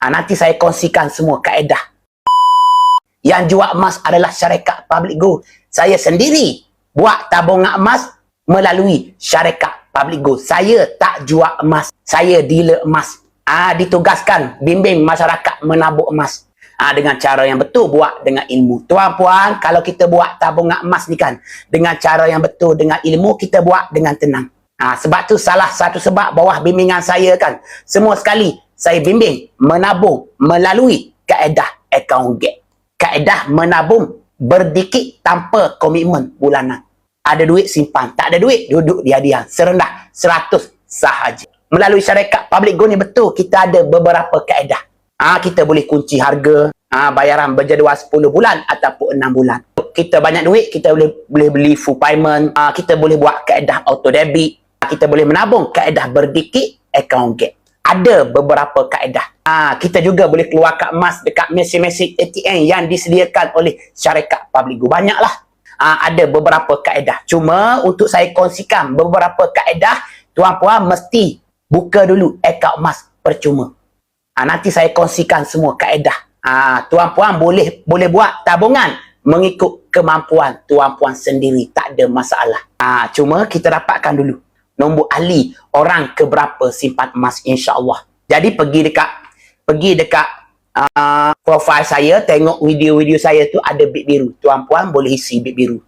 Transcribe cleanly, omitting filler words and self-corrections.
Nanti saya kongsikan semua kaedah. Yang jual emas adalah syarikat Public Gold. Saya sendiri buat tabungan emas melalui syarikat Public Gold. Saya tak jual emas. Saya dealer emas. Ditugaskan bimbing masyarakat menabung emas. Dengan cara yang betul, buat dengan ilmu. Tuan-puan, kalau kita buat tabungan emas ni kan, dengan cara yang betul, dengan ilmu, kita buat dengan tenang. Sebab tu salah satu sebab bawah bimbingan saya kan, semua sekali saya bimbing menabung melalui kaedah account gap. Kaedah menabung berdikit tanpa komitmen bulanan. Ada duit simpan, tak ada duit duduk diam-diam. Serendah 100 sahaja. Melalui syarikat Public Gold ni betul, kita ada beberapa kaedah. Kita boleh kunci harga, bayaran berjadual 10 bulan ataupun 6 bulan. Kita banyak duit, kita boleh beli full payment, kita boleh buat kaedah auto debit, kita boleh menabung kaedah berdikit account gap. Ada beberapa kaedah. Kita juga boleh keluarkan emas dekat mesin-mesin ATM yang disediakan oleh syarikat Public Gold. Banyaklah. Ada beberapa kaedah. Cuma untuk saya kongsikan beberapa kaedah, tuan-puan mesti buka dulu akaun emas percuma. Nanti saya kongsikan semua kaedah. Tuan-puan boleh buat tabungan mengikut kemampuan tuan-puan sendiri. Tak ada masalah. Cuma kita dapatkan dulu nombor ahli orang keberapa simpan emas, insya-Allah. Jadi pergi dekat profil saya, tengok video-video saya tu ada bit biru. Tuan-puan boleh isi bit biru.